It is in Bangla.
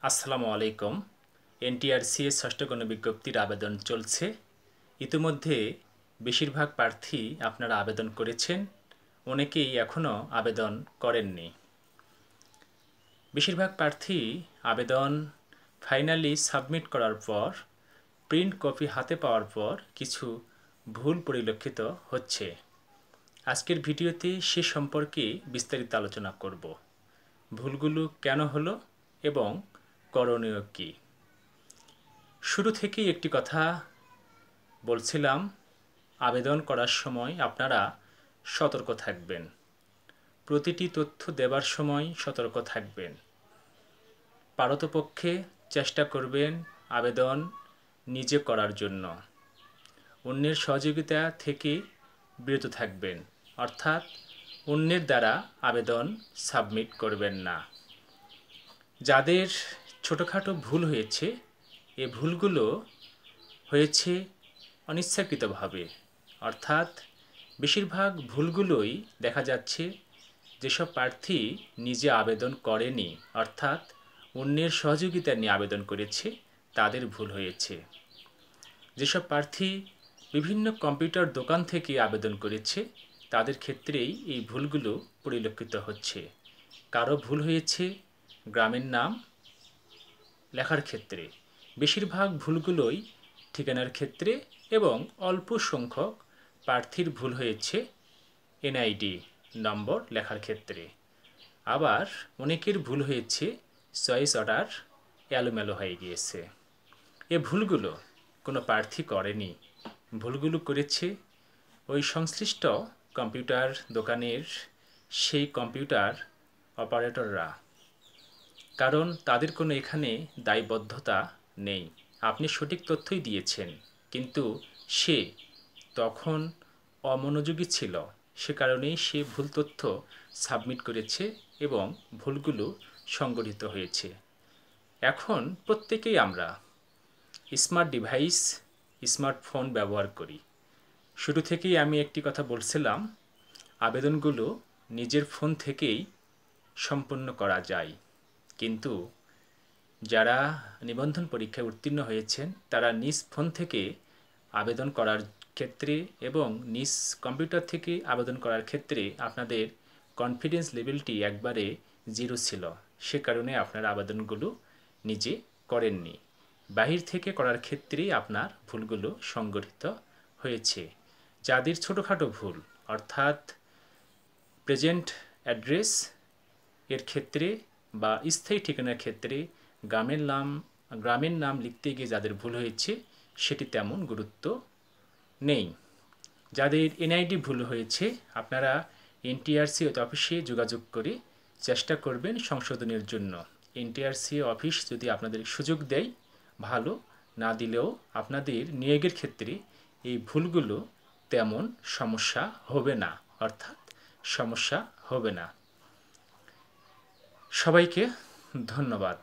আসসালামু আলাইকুম। এনটিআরসি ষষ্ঠ গণবিজ্ঞপ্তির আবেদন চলছে। ইতিমধ্যে বেশিরভাগ প্রার্থী আপনারা আবেদন করেছেন, অনেকেই এখনও আবেদন করেননি। বেশিরভাগ প্রার্থী আবেদন ফাইনালি সাবমিট করার পর প্রিন্ট কপি হাতে পাওয়ার পর কিছু ভুল পরিলক্ষিত হচ্ছে। আজকের ভিডিওতে সে সম্পর্কে বিস্তারিত আলোচনা করব। ভুলগুলো কেন হলো এবং করণীয় কী। শুরু থেকেই একটি কথা বলছিলাম, আবেদন করার সময় আপনারা সতর্ক থাকবেন। প্রতিটি তথ্য দেবার সময় সতর্ক থাকবেন। পারতপক্ষে চেষ্টা করবেন আবেদন নিজে করার জন্য। অন্যের সহযোগিতা থেকে বিরত থাকবেন, অর্থাৎ অন্যের দ্বারা আবেদন সাবমিট করবেন না। যাদের ছোটোখাটো ভুল হয়েছে, এ ভুলগুলো হয়েছে অনিচ্ছাকৃতভাবে, অর্থাৎ বেশিরভাগ ভুলগুলোই দেখা যাচ্ছে যেসব প্রার্থী নিজে আবেদন করেনি, অর্থাৎ অন্যের সহযোগিতা নিয়ে আবেদন করেছে, তাদের ভুল হয়েছে। যেসব প্রার্থী বিভিন্ন কম্পিউটার দোকান থেকে আবেদন করেছে, তাদের ক্ষেত্রেই এই ভুলগুলো পরিলক্ষিত হচ্ছে। কারো ভুল হয়েছে গ্রামের নাম লেখার ক্ষেত্রে, বেশিরভাগ ভুলগুলোই ঠিকানার ক্ষেত্রে, এবং অল্প সংখ্যক প্রার্থীর ভুল হয়েছে এনআইডি নম্বর লেখার ক্ষেত্রে। আবার অনেকের ভুল হয়েছে চয়েস অর্ডার এলোমেলো হয়ে গিয়েছে। এ ভুলগুলো কোনো প্রার্থী করেনি, ভুলগুলো করেছে ওই সংশ্লিষ্ট কম্পিউটার দোকানের সেই কম্পিউটার অপারেটররা, কারণ তাদের কোনো এখানে দায়বদ্ধতা নেই। আপনি সঠিক তথ্যই দিয়েছেন, কিন্তু সে তখন অমনোযোগী ছিল, সে কারণেই সে ভুল তথ্য সাবমিট করেছে এবং ভুলগুলো সংগঠিত হয়েছে। এখন প্রত্যেকেই আমরা স্মার্ট ডিভাইস, স্মার্টফোন ব্যবহার করি। শুরু থেকেই আমি একটি কথা বলছিলাম, আবেদনগুলো নিজের ফোন থেকেই সম্পন্ন করা যায়, কিন্তু যারা নিবন্ধন পরীক্ষায় উত্তীর্ণ হয়েছেন তারা নিজ ফোন থেকে আবেদন করার ক্ষেত্রে এবং নিজ কম্পিউটার থেকে আবেদন করার ক্ষেত্রে আপনাদের কনফিডেন্স লেভেলটি একবারে 0 ছিল, সে কারণে আপনার আবেদনগুলো নিজে করেননি। বাহির থেকে করার ক্ষেত্রেই আপনার ভুলগুলো সংগঠিত হয়েছে। যাদের ছোটোখাটো ভুল, অর্থাৎ প্রেজেন্ট অ্যাড্রেস এর ক্ষেত্রে বা স্থায়ী ঠিকানার ক্ষেত্রে গ্রামের নাম লিখতে গিয়ে যাদের ভুল হয়েছে, সেটি তেমন গুরুত্ব নেই। যাদের এনআইডি ভুল হয়েছে, আপনারা এনটিআরসি অফিসে যোগাযোগ করে চেষ্টা করবেন সংশোধনের জন্য। এনটিআরসি অফিস যদি আপনাদের সুযোগ দেয় ভালো, না দিলেও আপনাদের নিয়োগের ক্ষেত্রে এই ভুলগুলো তেমন সমস্যা হবে না, অর্থাৎ সমস্যা হবে না। সবাইকে ধন্যবাদ।